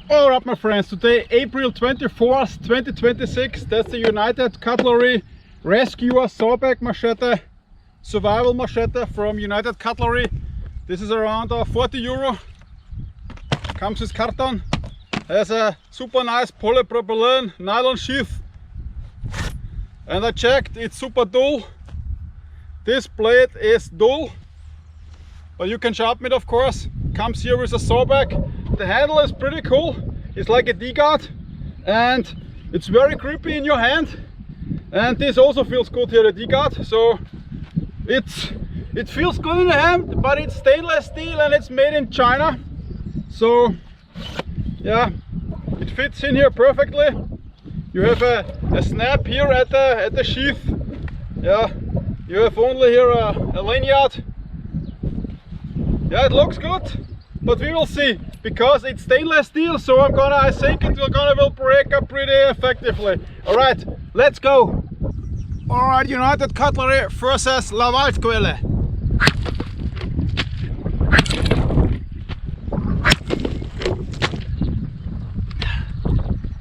Alright my friends, today April 24th, 2026, that's the United Cutlery Rescuer Sawback Machete, survival machete from United Cutlery. This is around €40. Comes with carton, has a super nice polypropylene nylon sheath, and I checked, it's super dull. This blade is dull, but you can sharpen it of course. Comes here with a sawback. The handle is pretty cool, it's like a D-guard and it's very grippy in your hand, and this also feels good here, the D-guard, so it feels good in the hand, but it's stainless steel and it's made in China, so yeah, it fits in here perfectly. You have a snap here at the sheath, yeah, you have only here a lanyard. Yeah, it looks good, but we will see, because it's stainless steel, so I think it will break up pretty effectively. Alright, let's go! Alright, United Cutlery versus La Waldquelle.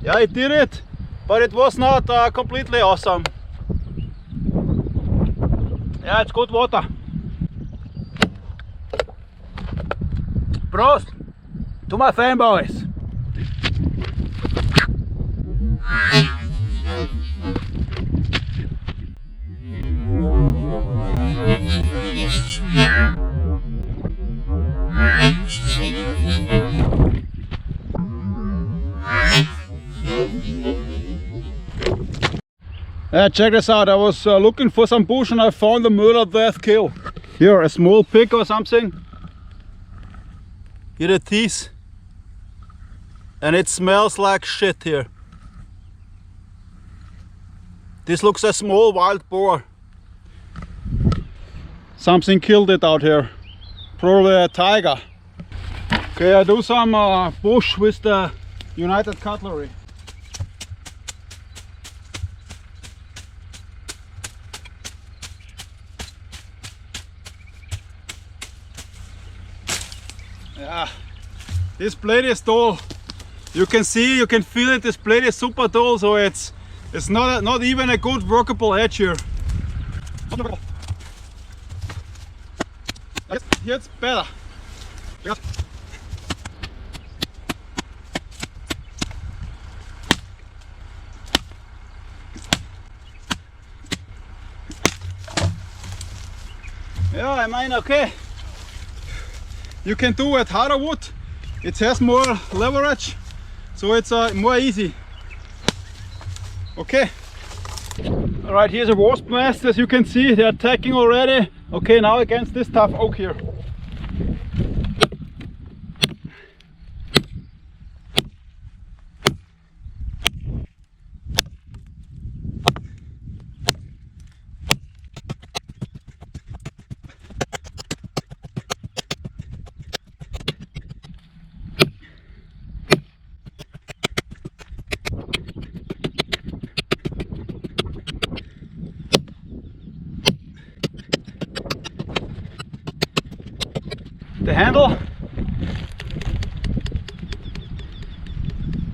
Yeah, it did it, but it was not completely awesome. Yeah, it's good water. Prost to my fanboys. Check this out, I was looking for some bush and I found a murder death kill. Here, a small pig or something. Here the teeth. And it smells like shit here. This looks a small wild boar. Something killed it out here. Probably a tiger. Okay, I do some bush with the United Cutlery. Yeah, this blade is dull. You can see, you can feel it. This blade is super dull, so it's not even a good workable edge here. Here it's better. Yeah, I mean, okay. You can do it harder wood, it has more leverage, so it's more easy. Okay, alright, here's a wasp nest, as you can see, they're attacking already. Okay, now against this tough oak here.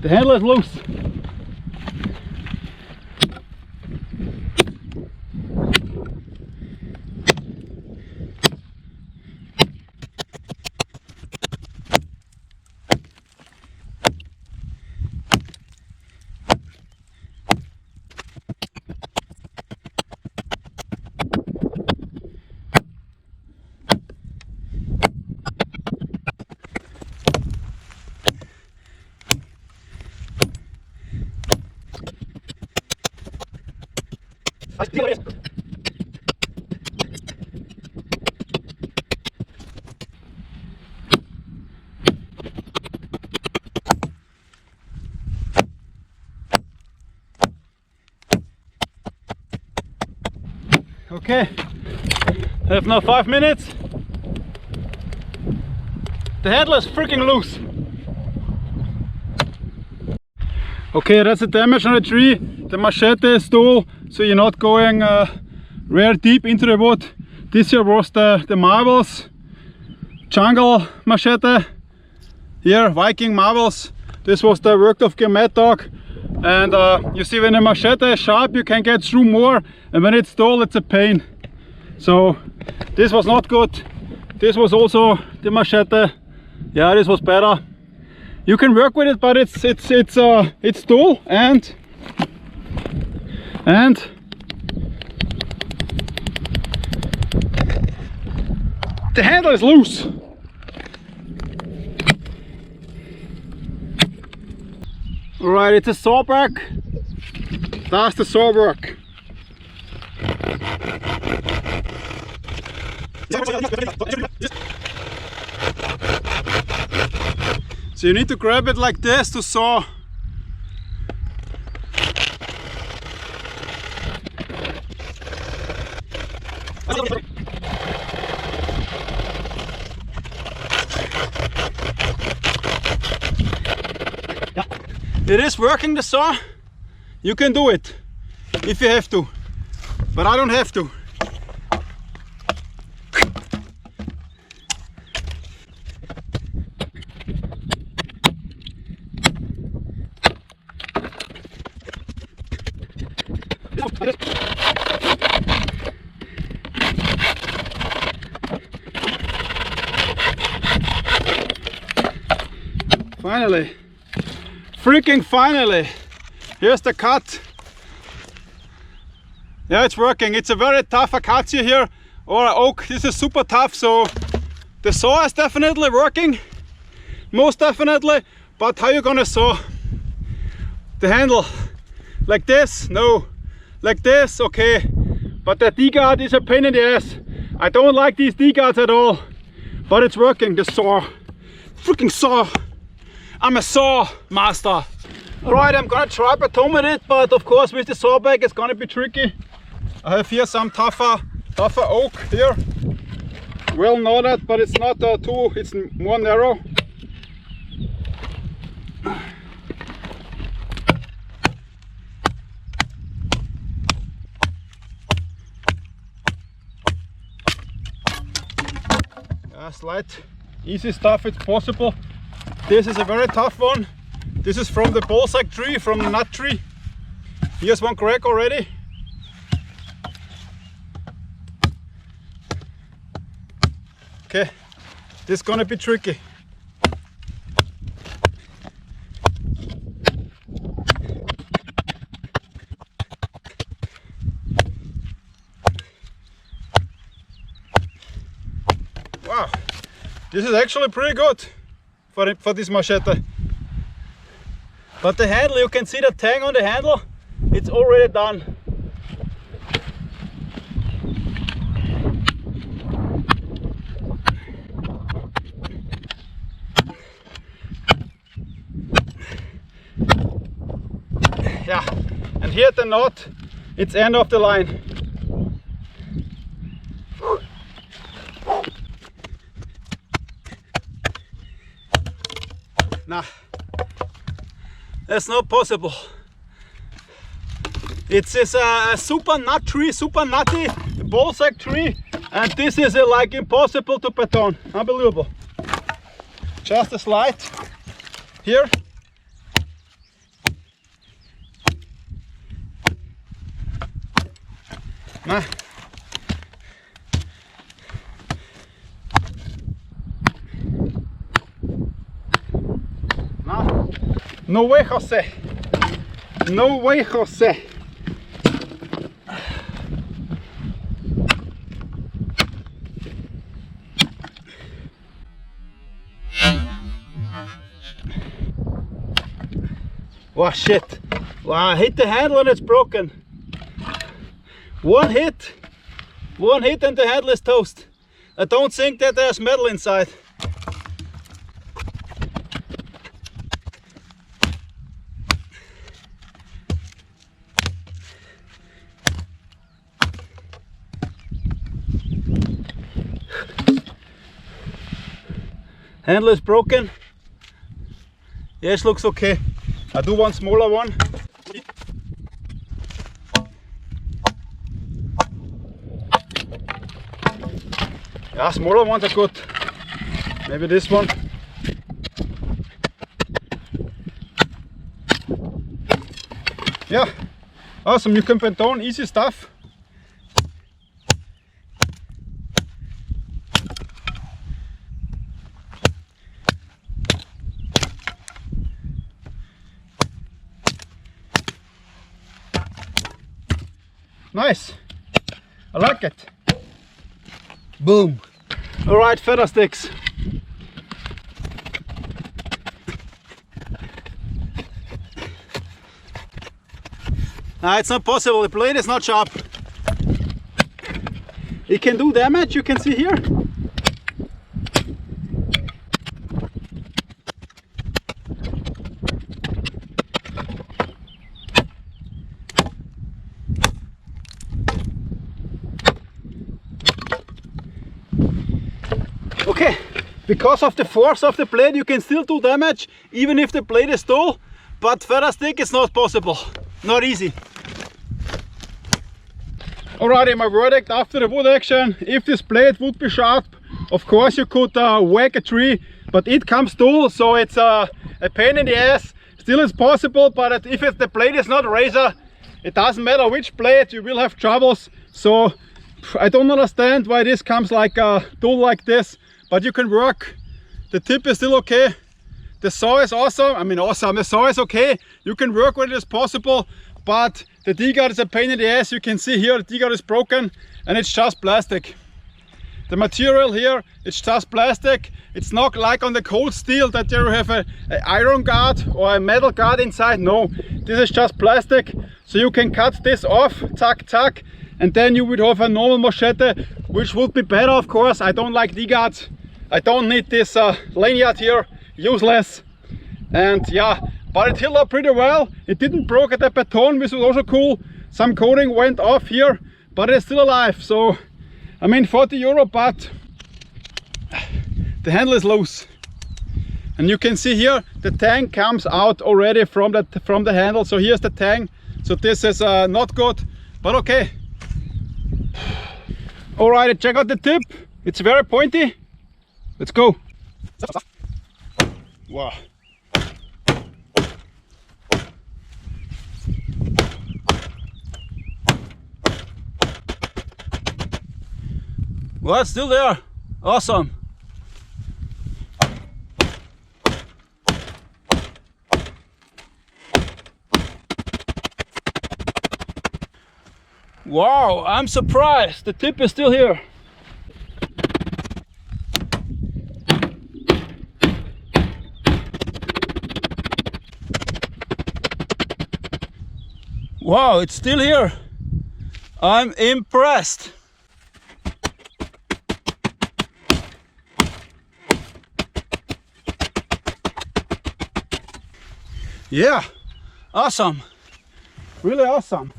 The handle is loose. Okay, I have now 5 minutes. The handle is freaking loose. Okay, that's the damage on the tree. The machete is dull, so you're not going very deep into the wood. This here was the marbles jungle machete. Here, Viking marbles. This was the work of Mad Dog. And you see, when a machete is sharp, you can get through more, and when it's dull, it's a pain. So this was not good. This was also the machete. Yeah, this was better. You can work with it, but it's dull and the handle is loose. Alright, it's a Sawback. That's the Sawback. So you need to grab it like this to saw. It is working, the saw. You can do it if you have to, but I don't have to. Finally, freaking finally, here's the cut. Yeah, it's working. It's a very tough acacia here, or oak. This is super tough, so the saw is definitely working, most definitely. But how you gonna saw the handle? Like this? No. Like this? Okay. But the D-guard is a pain in the ass. I don't like these D-guards at all, but it's working. The saw, freaking saw. I'm a saw master. Alright, I'm gonna try baton with it, but of course with the Sawback it's gonna be tricky. I have here some tougher oak here. Well knotted, but it's not it's more narrow. Yeah, slight, easy stuff, it's possible. This is a very tough one. This is from the ballsack tree, from the nut tree. Here's one crack already. Okay, this is gonna be tricky. Wow, this is actually pretty good for this machete. But the handle, you can see the tang on the handle, it's already done. Yeah, and here at the knot, it's end of the line. Nah, that's not possible. It's a super nut tree, super nutty ballsack tree, and this is like impossible to baton. Unbelievable. Just a slide here. Nah. Nah. No way, Jose. No way, Jose. Wow, shit. Wow, I hit the handle and it's broken. One hit and the handle is toast. I don't think that there's metal inside. Handle is broken. Yes, looks okay. I do one smaller one. Yeah, smaller ones are good. Maybe this one. Yeah, awesome. You can bend down, easy stuff. Nice, I like it. Boom. All right, feather sticks. No, it's not possible, the blade is not sharp. It can do damage, you can see here. Okay, because of the force of the blade you can still do damage even if the blade is dull, but feather stick is not possible, not easy. Alrighty, my verdict after the wood action: if this blade would be sharp, of course you could whack a tree, but it comes dull, so it's a pain in the ass. Still it's possible, but if the blade is not razor, it doesn't matter which blade, you will have troubles. So I don't understand why this comes like dull like this. But you can work. The tip is still okay. The saw is awesome. I mean awesome, the saw is okay. You can work with it as possible. But the D-guard is a pain in the ass. You can see here the D-guard is broken and it's just plastic. The material here, it's just plastic. It's not like on the cold steel that you have an iron guard or a metal guard inside. No, this is just plastic. So you can cut this off, tuck, tuck, and then you would have a normal machete, which would be better, of course. I don't like D-guards. I don't need this lanyard here, useless. And yeah, but it held up pretty well. It didn't broke at the baton, which was also cool. Some coating went off here, but it's still alive. So, I mean, 40 euro, but the handle is loose. And you can see here, the tang comes out already from the handle. So here's the tang. So this is not good, but okay. Alright, check out the tip. It's very pointy. Let's go. Wow. Well, it's still there. Awesome. Wow, I'm surprised. The tip is still here. Wow, it's still here. I'm impressed. Yeah, awesome. Really awesome.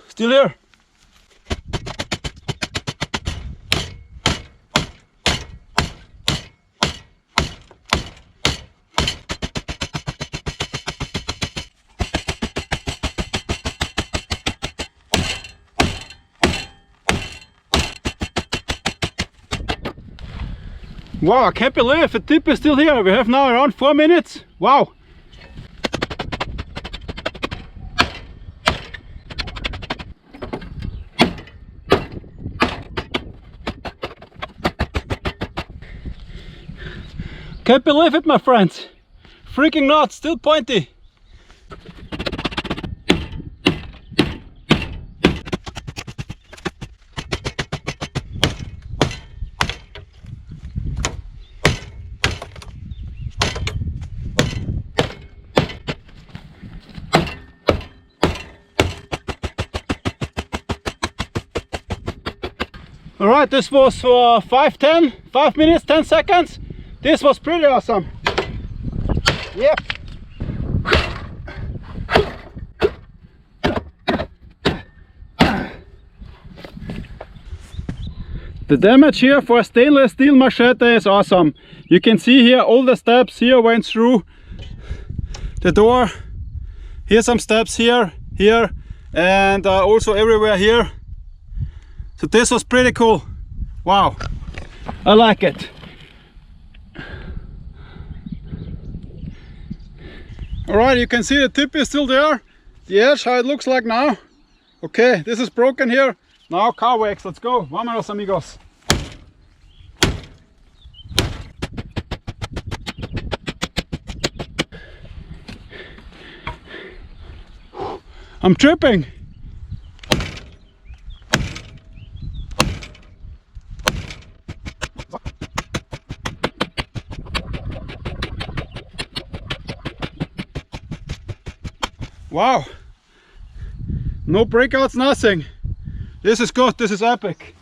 Still here. Wow, I can't believe the tip is still here. We have now around 4 minutes. Wow. Can't believe it, my friends. Freaking nuts, still pointy. Alright, this was for 5 minutes, 10 seconds. This was pretty awesome. Yep. The damage here for a stainless steel machete is awesome. You can see here all the steps here went through the door. Here's some steps here, and also everywhere here. So this was pretty cool. Wow, I like it. Alright, you can see the tip is still there. The edge, how it looks like now. Okay, this is broken here. Now car wax, let's go. Vámonos, amigos. I'm tripping. Wow. No breakouts, nothing. This is good, this is epic.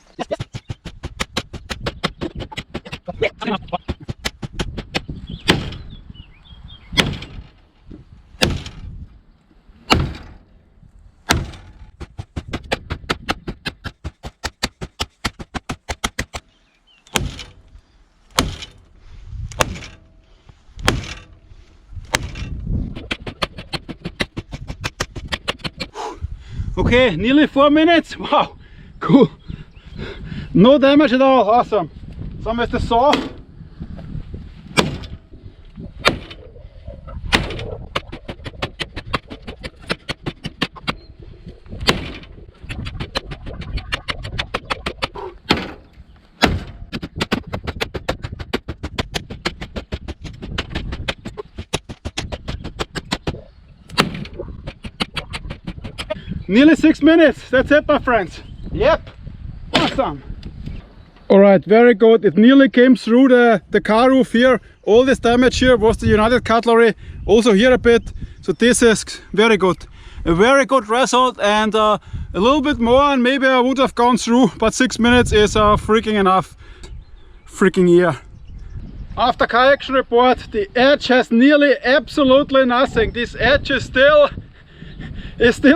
Okay, nearly 4 minutes. Wow, cool. No damage at all, awesome. Some with the saw. Nearly 6 minutes, that's it my friends. Yep, awesome. Alright, very good. It nearly came through the car roof here. All this damage here was the United Cutlery. Also here a bit. So this is very good. A very good result, and a little bit more and maybe I would have gone through, but 6 minutes is freaking enough. Freaking yeah. After car action report, the edge has nearly absolutely nothing. This edge is still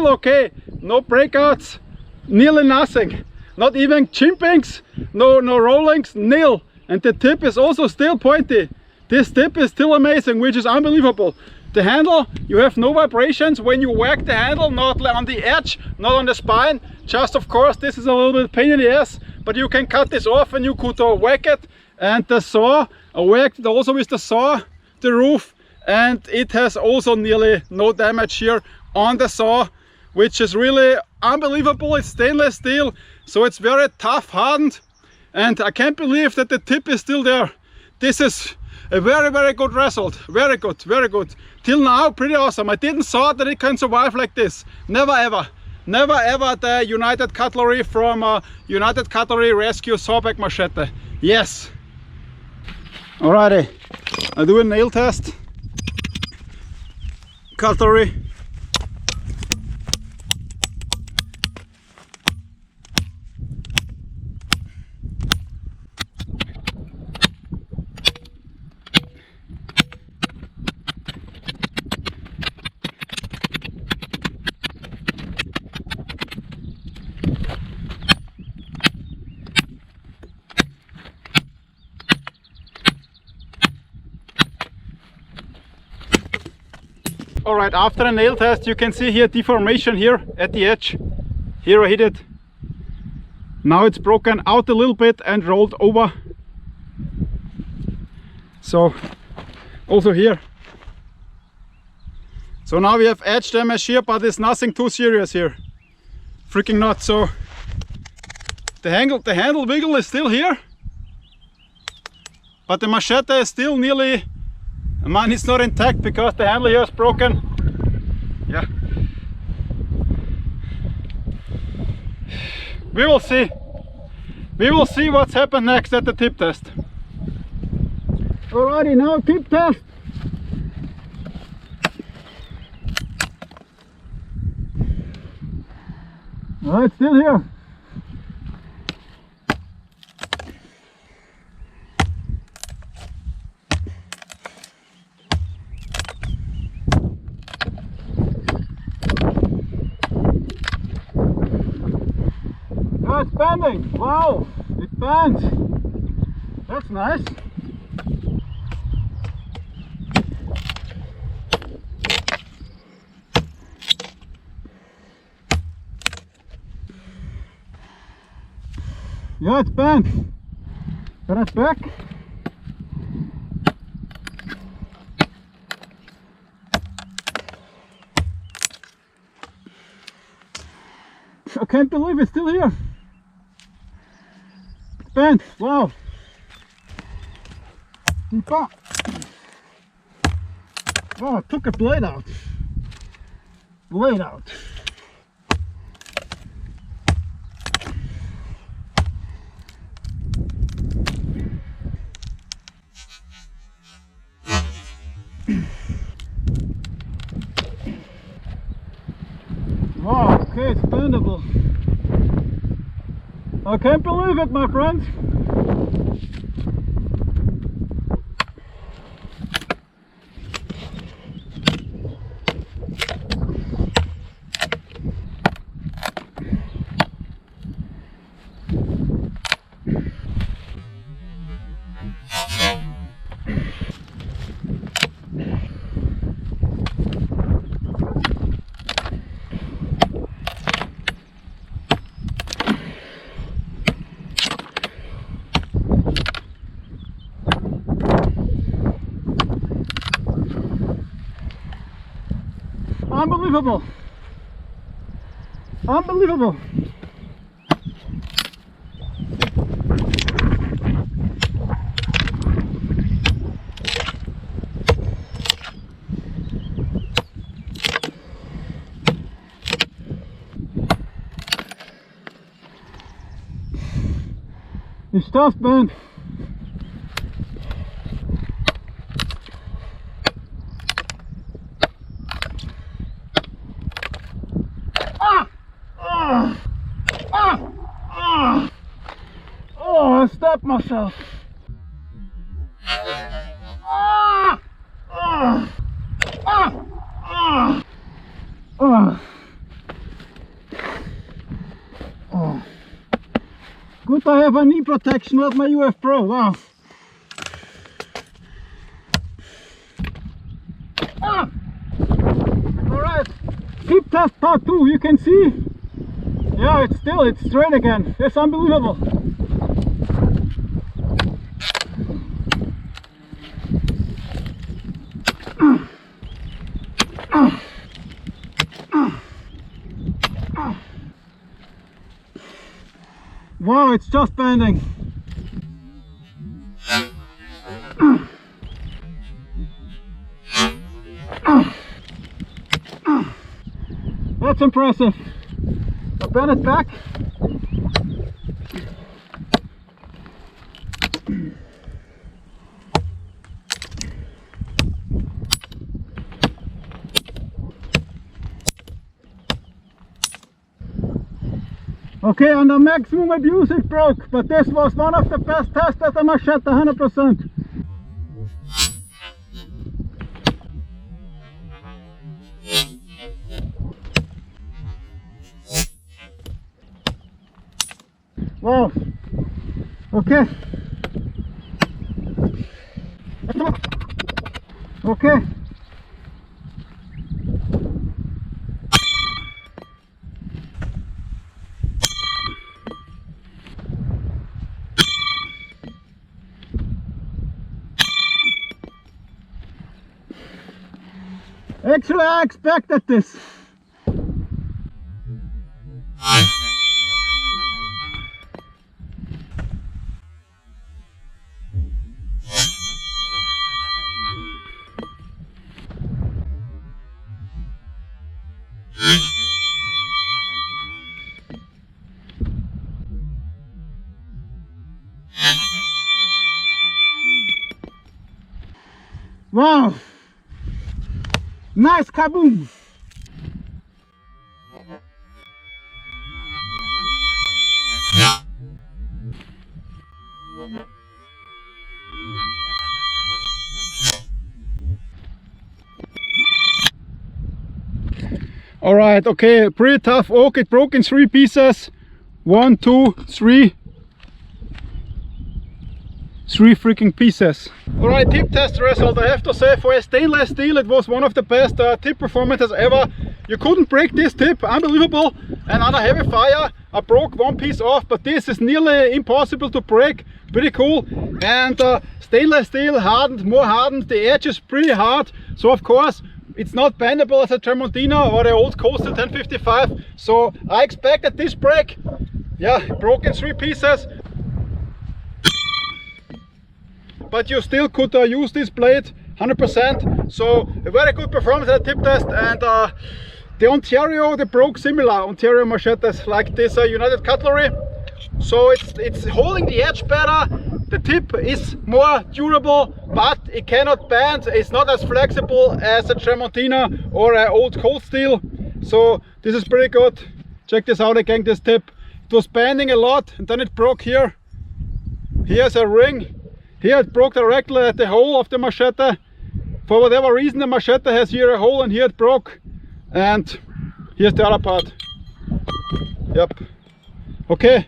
okay. No breakouts, nearly nothing. Not even chimpings, no rollings, nil. And the tip is also still pointy. This tip is still amazing, which is unbelievable. The handle, you have no vibrations when you whack the handle, not on the edge, not on the spine. Just of course, this is a little bit pain in the ass, but you can cut this off and you could whack it. And the saw, I whacked it also with the saw, the roof, and it has also nearly no damage here on the saw, which is really unbelievable. It's stainless steel, so it's very tough, hardened, and I can't believe that the tip is still there. This is a very good result. Very good, very good. Till now, pretty awesome. I didn't thought that it can survive like this. Never ever. Never ever the United Cutlery from United Cutlery Rescue Sawback Machete. Yes. Alrighty, I'll do a nail test. Cutlery. Alright, after the nail test you can see here deformation here at the edge. Here I hit it. Now it's broken out a little bit and rolled over. So also here. So now we have edge damage here, but it's nothing too serious here. Freaking not. So the handle wiggle is still here, but the machete is still nearly, man, it's not intact because the handle here is broken. Yeah. We will see. We will see what's happened next at the tip test. Alrighty, now tip test. Alright, still here. Oh, it's bending. Wow, it bends. That's nice. Yeah, it's bent. Got it back. I can't believe it's still here. It's bent. Wow. Deep up. Oh, I took a blade out. Blade out. Wow, okay, it's bendable. I can't believe it, my friends. Unbelievable! Unbelievable! It's tough, man. Oh, I stabbed myself. Good, I have a knee protection with my UF Pro. Wow. Alright, tip test part 2. You can see. Yeah, it's straight again. It's unbelievable. Wow, it's just bending. That's impressive. I'll bend it back. Okay, on the maximum abuse it broke, but this was one of the best tests at the Machete, 100%. Wow. Okay. Okay. Actually, I expected this. Wow! Nice kaboom! Alright, okay, pretty tough oak. It broke in 3 pieces. 1, 2, 3. 3 freaking pieces. Alright, tip test result. I have to say, for a stainless steel, it was one of the best tip performances ever. You couldn't break this tip, unbelievable. and on a heavy fire I broke one piece off, but this is nearly impossible to break. Pretty cool. And stainless steel, hardened, more hardened, the edge is pretty hard, so of course it's not bendable as a Tramontina or the old Coastal 1055. So I expect that this break, yeah, broke in 3 pieces, but you still could use this blade 100%. So a very good performance at the tip test. And the Ontario, they broke similar Ontario machetes like this United Cutlery. So it's holding the edge better. The tip is more durable, but it cannot bend. It's not as flexible as a Tramontina or an old cold steel. So this is pretty good. Check this out again, this tip. It was bending a lot and then it broke here. Here's a ring. Here it broke directly at the hole of the machete. For whatever reason the machete has here a hole and here it broke. And here's the other part. Yep. Okay.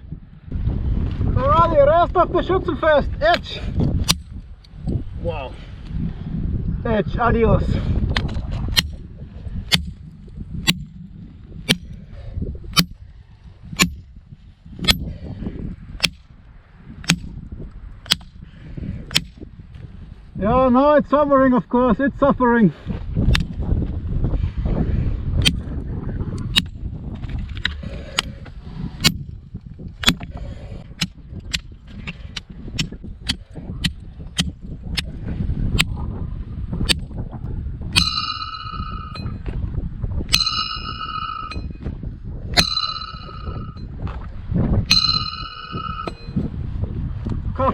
Alrighty, rest of the Schützenfest. Edge. Wow. Edge, adios. Yeah, no, it's suffering, of course, it's suffering.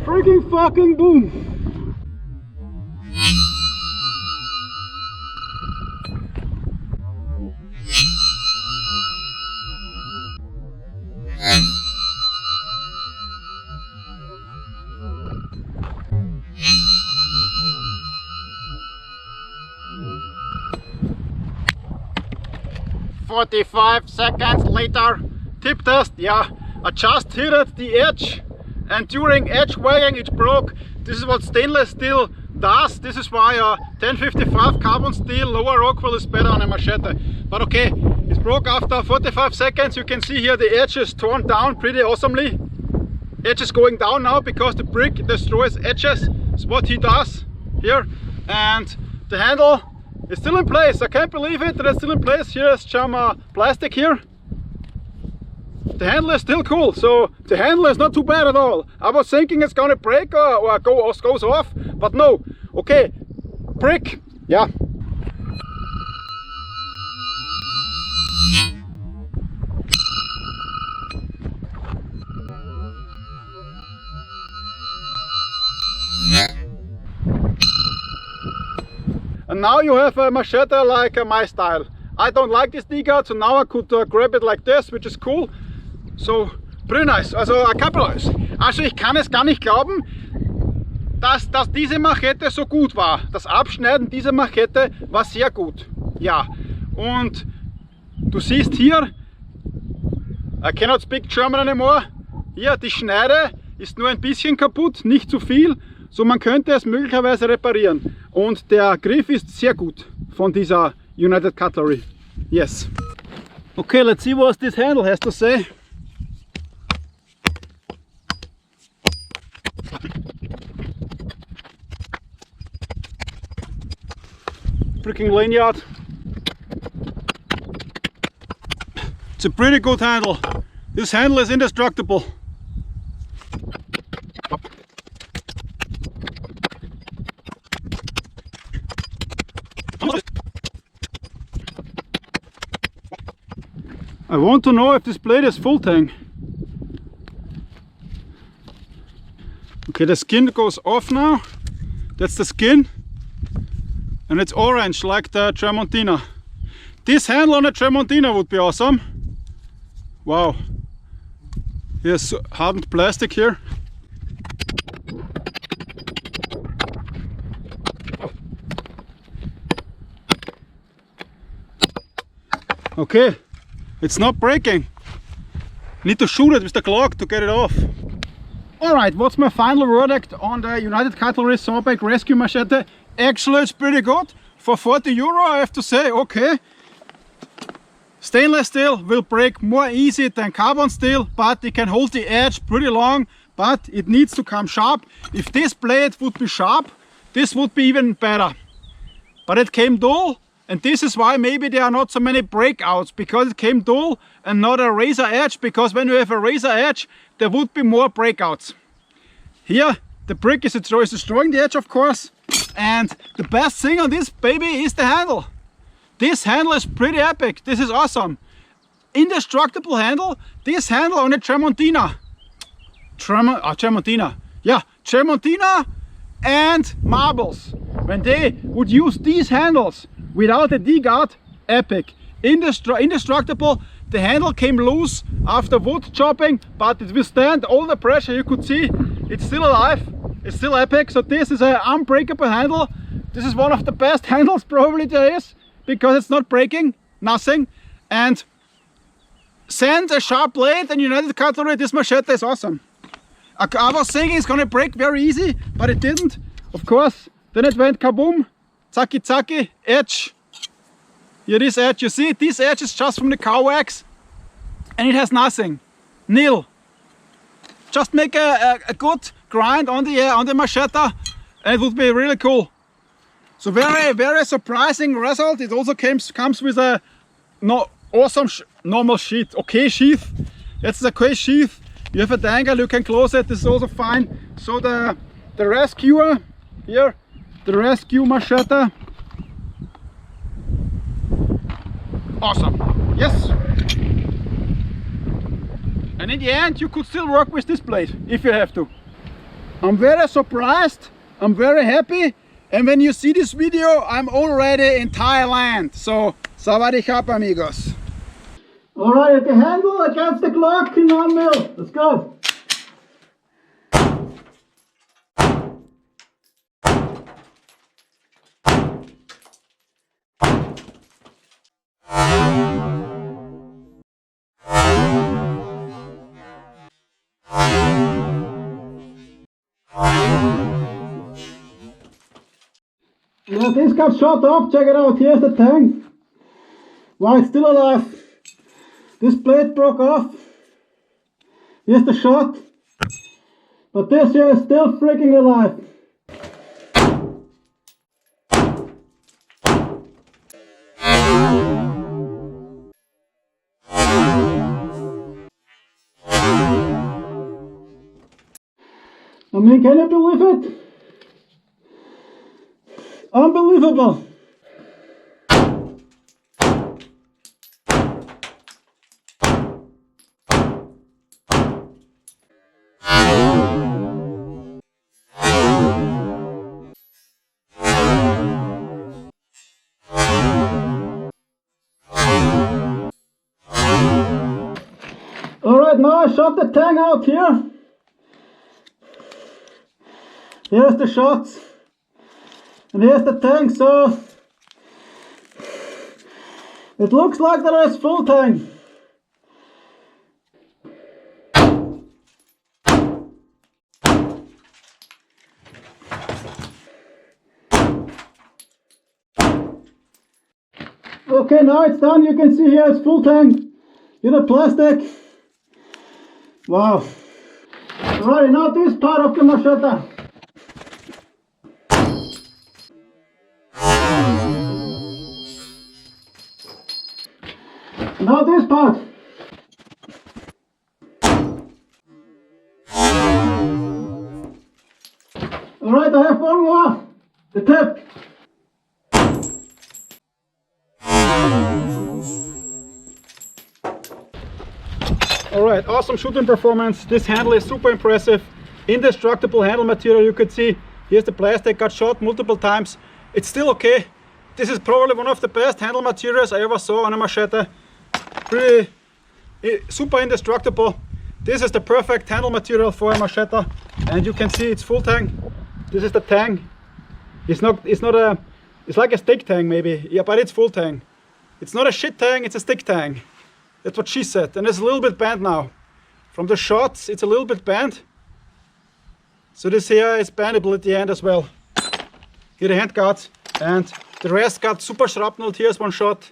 Freaking fucking boom! "45 seconds later, tip test. Yeah, I just hit at the edge. And during edge weighing it broke. This is what stainless steel does. This is why 1055 carbon steel lower Rockwell is better on a machete. But okay, it broke after 45 seconds. You can see here the edge is torn down pretty awesomely. Edge is going down now because the brick destroys edges. It's what he does here. And the handle is still in place. I can't believe it that it's still in place. Here's some plastic here. The handle is still cool, so the handle is not too bad at all. I was thinking it's gonna break or goes off, but no. Okay, brick, yeah. And now you have a machete like my style. I don't like this D-guard, so now I could grab it like this, which is cool. So, pretty nice. Also, I kann es. Also, ich kann es gar nicht glauben, dass diese Machete so gut war. Das Abschneiden dieser Machete war sehr gut. Ja, und du siehst hier, I cannot speak German anymore. Hier, die Schneide ist nur ein bisschen kaputt, nicht zu viel. So, man könnte es möglicherweise reparieren. Und der Griff ist sehr gut von dieser United Cutlery. Yes. Okay, let's see what this handle has to say. Freaking lanyard. It's a pretty good handle. This handle is indestructible. I want to know if this blade is full tang. Okay, the skin goes off now. That's the skin. And it's orange like the Tramontina. This handle on a Tramontina would be awesome. Wow. Here's hardened plastic here. Okay, it's not breaking. Need to shoot it with the Glock to get it off. Alright, what's my final verdict on the United Cutlery Sawback Rescue Machete? Actually, it's pretty good. For 40 euro, I have to say, okay. Stainless steel will break more easy than carbon steel, but it can hold the edge pretty long, but it needs to come sharp. If this blade would be sharp, this would be even better. But it came dull, and this is why maybe there are not so many breakouts, because it came dull and not a razor edge, because when you have a razor edge, there would be more breakouts. Here, the brick is destroying the edge, of course, and the best thing on this baby is the handle. This handle is pretty epic. This is awesome. Indestructible handle. This handle on a Tramontina. Tramontina. Yeah, Tramontina and marbles. When they would use these handles without a D-guard, epic. Indestructible. The handle came loose after wood chopping, but it withstand all the pressure. You could see it's still alive. It's still epic. So this is an unbreakable handle. This is one of the best handles probably there is, because it's not breaking, nothing. And send a sharp blade and United Cutlery, this machete is awesome. I was thinking it's gonna break very easy, but it didn't, of course. Then it went kaboom, zacki zacki, edge. Here this edge, you see, this edge is just from the cow wax and it has nothing, nil. Just make a good grind on the machete and it would be really cool. So very surprising result. It also comes with a awesome normal sheath, okay sheath. That's the okay sheath. You have a dangle, you can close it. This is also fine. So the rescuer here, the rescue machete. Awesome. Yes. And in the end, you could still work with this blade if you have to. I'm very surprised. I'm very happy. And when you see this video, I'm already in Thailand. So, sawadee amigos. Alright, the handle against the clock in 1 mil. Let's go. Yeah, this got shot off, check it out, here's the tang. Wow, it's still alive. This blade broke off. Here's the shot. But this here is still freaking alive. I mean, can you believe it? Unbelievable! Alright, now I shot the tang out here. Here's the shots. And here's the tang, so it looks like there is full tang. Okay, now it's done. You can see here it's full tang in the plastic. Wow. Alright, now this part of the machete. Now this part. Alright, I have one more. The tip. Alright, awesome shooting performance. This handle is super impressive. Indestructible handle material, you could see. Here's the plastic, got shot multiple times. It's still okay. This is probably one of the best handle materials I ever saw on a machete. Pretty super indestructible. This is the perfect handle material for a machete, and you can see it's full tang. This is the tang. It's like a stick tang maybe, yeah, but it's full tang. It's not a shit tang, it's a stick tang. That's what she said, and it's a little bit bent now. From the shots, it's a little bit bent. So this here is bendable at the end as well. Here the hand guards, and the rest got super shrapnel. Here's one shot.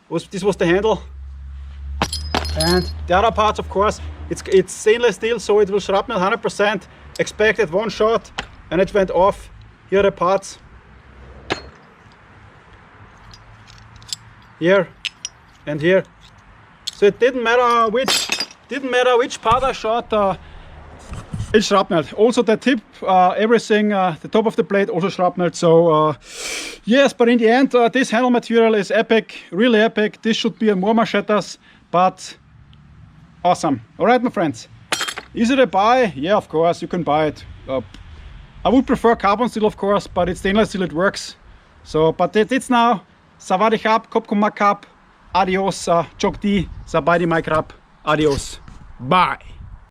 This was the handle. And the other parts, of course, it's stainless steel, so it will shrapnel 100%. Expected one shot, and it went off. Here are the parts. Here and here. So it didn't matter which part I shot. It's shrapnel. Also the tip, everything, the top of the blade also shrapnel. So yes, but in the end, this handle material is epic, really epic. This should be on more machetes, but awesome. All right, my friends. Is it a buy? Yeah, of course, you can buy it. I would prefer carbon steel, of course, but it's stainless steel, it works. So, but it's now. Savadi Kap, Kopkumakap, adios, Chokdi, Sabadi Maikrap, adios, bye.